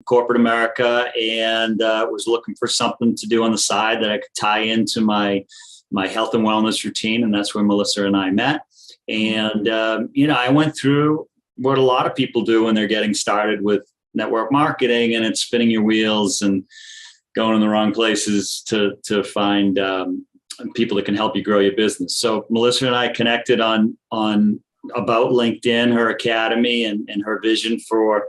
corporate America, and was looking for something to do on the side that I could tie into my health and wellness routine. And that's where Melissa and I met. And, I went through what a lot of people do when they're getting started with network marketing, and it's spinning your wheels and going in the wrong places to find people that can help you grow your business. So Melissa and I connected on about LinkedIn, her academy, and her vision for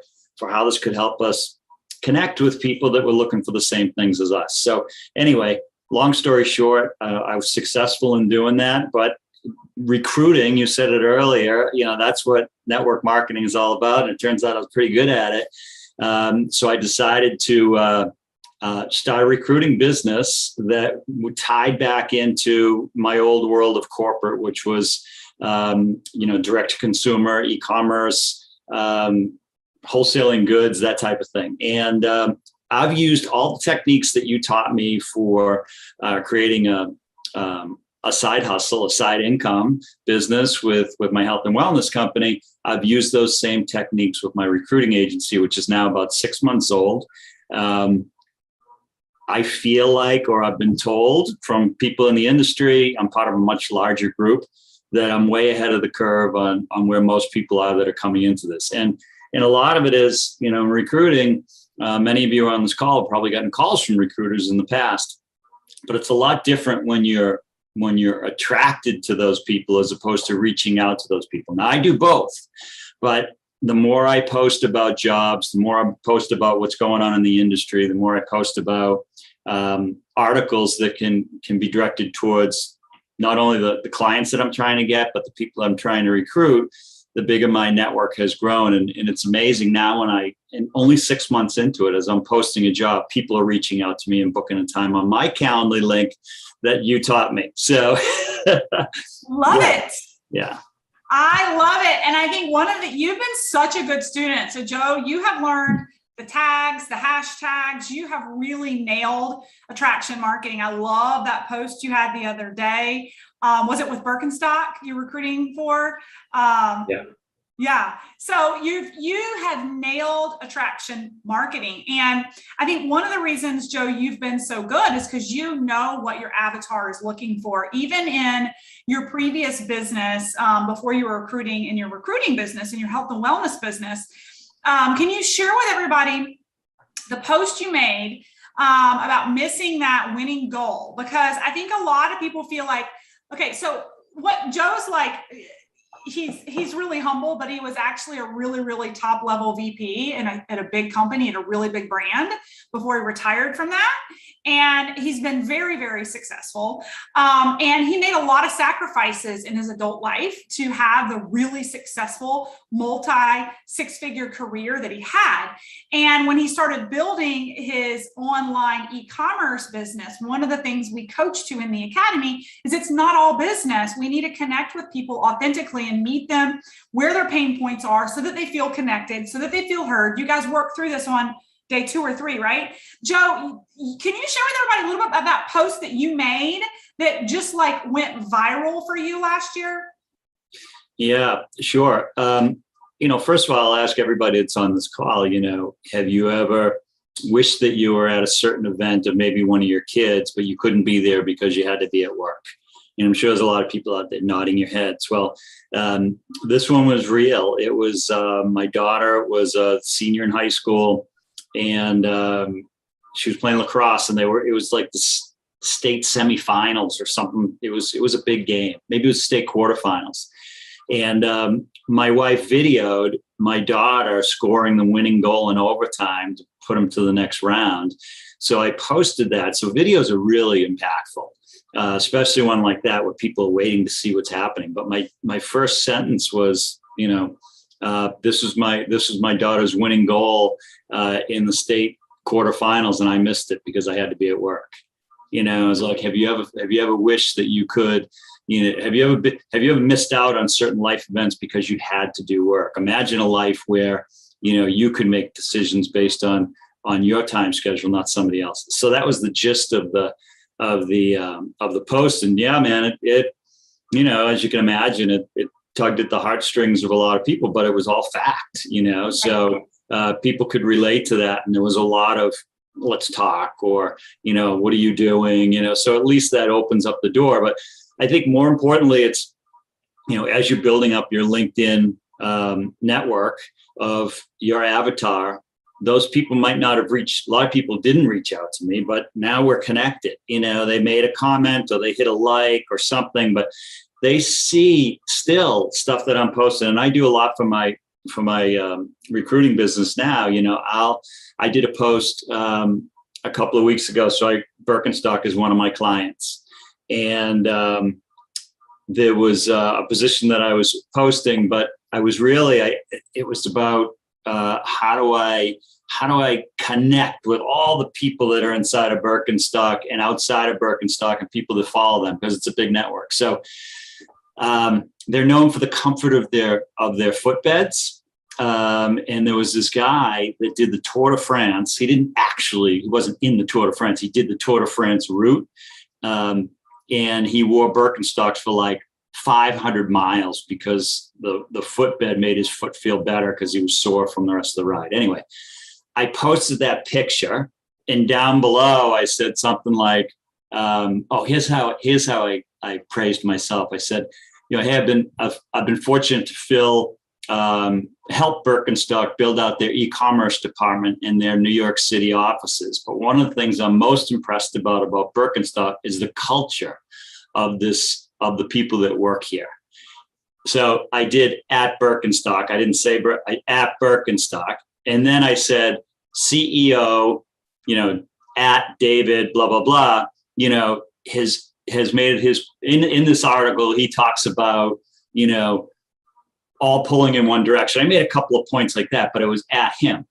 how this could help us connect with people that were looking for the same things as us. So anyway, long story short, I was successful in doing that, but recruiting, you said it earlier, that's what network marketing is all about. And it turns out I was pretty good at it. So I decided to start a recruiting business that tied back into my old world of corporate, which was, direct to consumer, e-commerce, wholesaling goods, that type of thing. And I've used all the techniques that you taught me for creating a side hustle, a side income business with my health and wellness company. I've used those same techniques with my recruiting agency, which is now about 6 months old. I feel like, or I've been told from people in the industry, I'm part of a much larger group, that I'm way ahead of the curve on where most people are that are coming into this. And a lot of it is, in recruiting, many of you on this call have probably gotten calls from recruiters in the past, but it's a lot different when you're attracted to those people as opposed to reaching out to those people. Now, I do both, but the more I post about jobs, the more I post about what's going on in the industry, the more I post about articles that can be directed towards not only the clients that I'm trying to get, but the people I'm trying to recruit, the bigger my network has grown. And it's amazing now and only 6 months into it, as I'm posting a job, people are reaching out to me and booking a time on my Calendly link that you taught me. So love it. Yeah. I love it. And I think you've been such a good student. So Joe, you have learned the tags, the hashtags. You have really nailed attraction marketing. I love that post you had the other day. Was it with Birkenstock you're recruiting for? Yeah. Yeah. So you have nailed attraction marketing. And I think one of the reasons, Joe, you've been so good is because you know what your avatar is looking for. Even in your previous business, before you were recruiting in your recruiting business, in your health and wellness business, can you share with everybody the post you made about missing that winning goal? Because I think a lot of people feel like, okay, so what Joe's like, he's really humble, but he was actually a really, really top level VP at a big company, at a really big brand before he retired from that. And he's been very, very successful. And he made a lot of sacrifices in his adult life to have the really successful multi-six-figure career that he had. And when he started building his online e-commerce business, one of the things we coach to in the academy is it's not all business. We need to connect with people authentically and meet them where their pain points are so that they feel connected, so that they feel heard. You guys work through this on day 2 or 3, right? Joe, can you share with everybody a little bit about that post that you made that just like went viral for you last year? Yeah, sure. First of all, I'll ask everybody that's on this call, have you ever wished that you were at a certain event of maybe one of your kids, but you couldn't be there because you had to be at work? I'm sure there's a lot of people out there nodding your heads. Well, this one was real. It was my daughter was a senior in high school, and she was playing lacrosse, and it was like the state semifinals or something. It was a big game. Maybe it was state quarterfinals. And my wife videoed my daughter scoring the winning goal in overtime to put them to the next round. So I posted that. So videos are really impactful, especially one like that where people are waiting to see what's happening. But my first sentence was, this was my daughter's winning goal in the state quarterfinals, and I missed it because I had to be at work. I was like, have you ever wished that you could? Have you ever missed out on certain life events because you had to do work? Imagine a life where you could make decisions based on your time schedule, not somebody else's. So that was the gist of the post. And yeah, man, it as you can imagine, it tugged at the heartstrings of a lot of people, but it was all fact. So people could relate to that. And there was a lot of, let's talk, or, what are you doing? So at least that opens up the door. But I think more importantly, it's, as you're building up your LinkedIn network of your avatar, those people might not have reached, a lot of people didn't reach out to me, but now we're connected. They made a comment or they hit a like or something, but they see still stuff that I'm posting. And I do a lot for my recruiting business now. I did a post a couple of weeks ago. So Birkenstock is one of my clients, and there was a position that I was posting, but I was really, it was about how do I connect with all the people that are inside of Birkenstock and outside of Birkenstock and people that follow them, because it's a big network. So they're known for the comfort of their footbeds. And there was this guy that did the Tour de France. He wasn't in the Tour de France. He did the Tour de France route. And he wore Birkenstocks for like 500 miles because the footbed made his foot feel better because he was sore from the rest of the ride. Anyway, I posted that picture, and down below I said something like, here's how I praised myself. I said, hey, I've been fortunate to help Birkenstock build out their e-commerce department in their New York City offices. But one of the things I'm most impressed about Birkenstock is the culture of the people that work here. So I did at Birkenstock. I didn't say at Birkenstock. And then I said CEO, at David, blah, blah, blah, has made it his, in this article, he talks about, all pulling in one direction. I made a couple of points like that, but it was at him.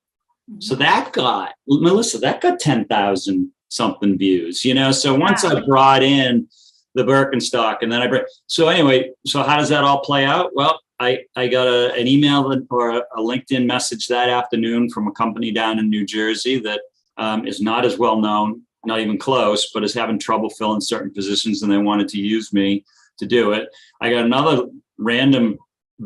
So that got, Melissa, 10,000 something views, So once I brought in the Birkenstock, and then so anyway, so how does that all play out? Well, I got an email or a LinkedIn message that afternoon from a company down in New Jersey that is not as well known, not even close, but is having trouble filling certain positions, and they wanted to use me to do it. I got another random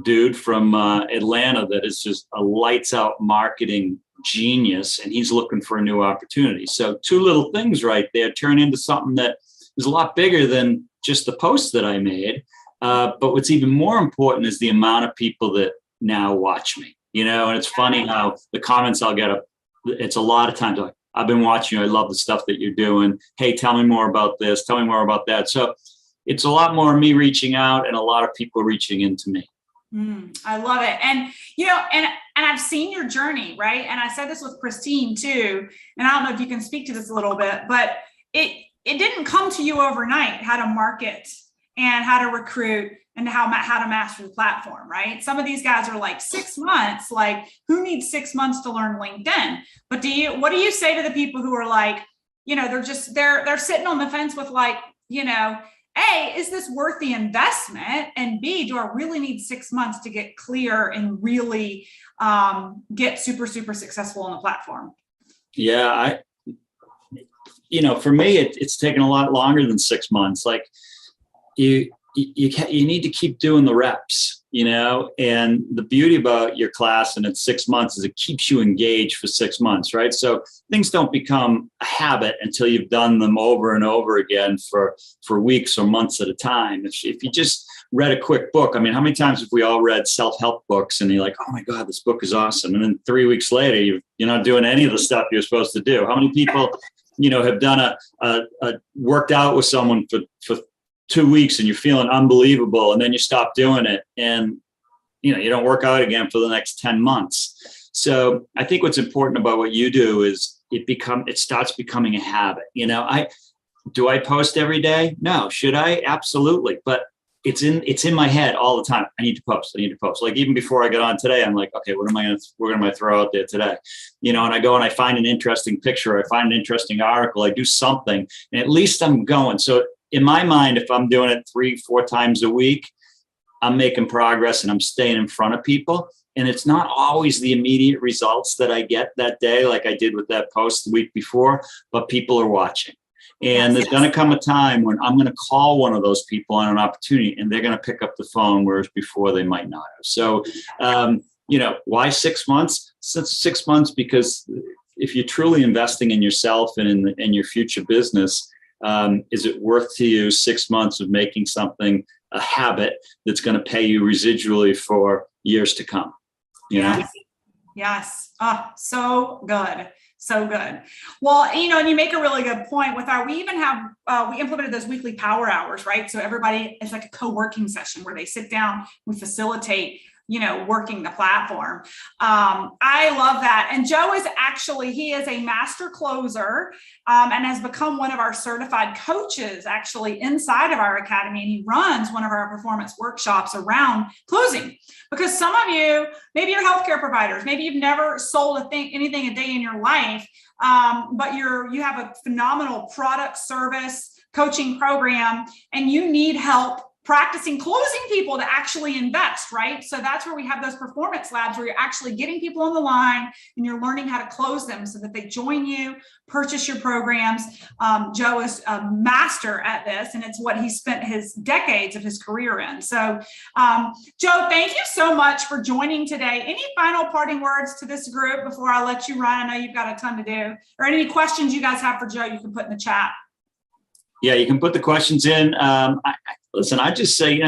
dude from Atlanta that is just a lights out marketing genius, and he's looking for a new opportunity. So two little things right there turn into something that is a lot bigger than just the post that I made. But what's even more important is the amount of people that now watch me, and it's funny how the comments I'll get, it's a lot of times like, I've been watching you. I love the stuff that you're doing. Hey, tell me more about this. Tell me more about that. So it's a lot more me reaching out and a lot of people reaching into me. I love it. And, and I've seen your journey, right? And I said this with Christine too. And I don't know if you can speak to this a little bit, but it didn't come to you overnight, how to market and how to recruit and how to master the platform, right? Some of these guys are like 6 months, like who needs 6 months to learn LinkedIn? But what do you say to the people who are like, they're sitting on the fence with like, A, is this worth the investment? And B, do I really need 6 months to get clear and really get super, super successful on the platform? Yeah, for me, it's taken a lot longer than 6 months. Like you need to keep doing the reps, and the beauty about your class and it's 6 months is it keeps you engaged for 6 months, right? So things don't become a habit until you've done them over and over again for weeks or months at a time. If you just read a quick book, how many times have we all read self-help books and you're like, oh my God, this book is awesome. And then 3 weeks later, you're not doing any of the stuff you're supposed to do. How many people, have done a worked out with someone for 2 weeks and you're feeling unbelievable, and then you stop doing it and you don't work out again for the next 10 months. So I think what's important about what you do is it starts becoming a habit. Do I post every day? No. Should I? Absolutely. But it's in my head all the time. I need to post. Like even before I get on today, I'm like, okay, what am I going to throw out there today? And I go and I find an interesting picture, I find an interesting article, I do something, and at least I'm going. So in my mind, if I'm doing it 3-4 times a week, I'm making progress and I'm staying in front of people. And it's not always the immediate results that I get that day, like I did with that post the week before, but people are watching. And there's going to come a time when I'm going to call one of those people on an opportunity and they're going to pick up the phone, whereas before they might not have. So, why 6 months? 6 months because if you're truly investing in yourself and in your future business, is it worth to you 6 months of making something a habit that's going to pay you residually for years to come? You know? Yes. Oh, so good. So good. Well, and you make a really good point with we even have, we implemented those weekly power hours, right? So everybody, it's like a co-working session where they sit down, we facilitate, working the platform. I love that. And Joe is he is a master closer and has become one of our certified coaches actually inside of our academy. And he runs one of our performance workshops around closing, because some of you, maybe you're healthcare providers, maybe you've never sold anything a day in your life, but you have a phenomenal product, service, coaching program, and you need help practicing closing people to actually invest, right? So that's where we have those performance labs where you're actually getting people on the line and you're learning how to close them so that they join you, purchase your programs. Joe is a master at this, and it's what he spent his decades of his career in. So, Joe, thank you so much for joining today. Any final parting words to this group before I let you run? I know you've got a ton to do. Or any questions you guys have for Joe, you can put in the chat. Yeah, you can put the questions in. Listen, I just say,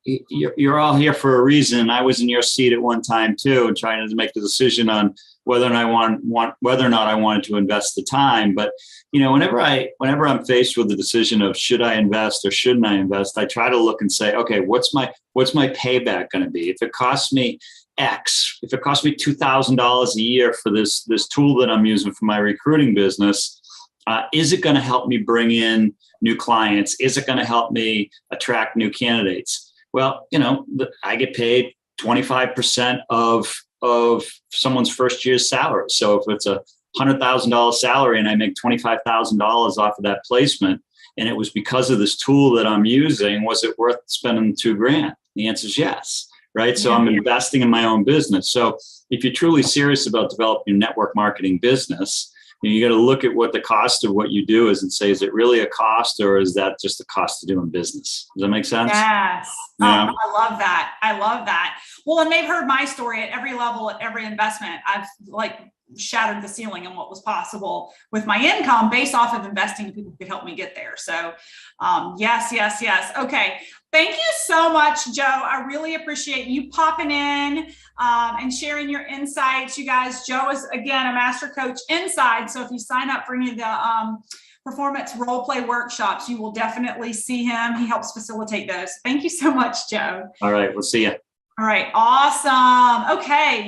you're all here for a reason. I was in your seat at one time too, and trying to make the decision on whether or not I wanted to invest the time. But whenever I'm faced with the decision of should I invest or shouldn't I invest, I try to look and say, okay, what's my payback going to be? If it costs me X, if it costs me $2,000 a year for this tool that I'm using for my recruiting business, is it going to help me bring in new clients? Is it going to help me attract new candidates? Well, I get paid 25% of someone's first year's salary. So if it's a $100,000 salary and I make $25,000 off of that placement, and it was because of this tool that I'm using, was it worth spending $2,000? The answer is yes. Right. So I'm investing in my own business. So if you're truly serious about developing a network marketing business, you got to look at what the cost of what you do is and say, is it really a cost, or is that just a cost of doing business? Does that make sense? Yes. Yeah. I love that. I love that. Well, and they've heard my story at every level, at every investment. I've shattered the ceiling on what was possible with my income based off of investing in people who could help me get there. So yes. Okay. Thank you so much, Joe. I really appreciate you popping in and sharing your insights. You guys, Joe is, again, a master coach inside. So if you sign up for any of the performance role play workshops, you will definitely see him. He helps facilitate those. Thank you so much, Joe. All right. We'll see you. All right. Awesome. Okay.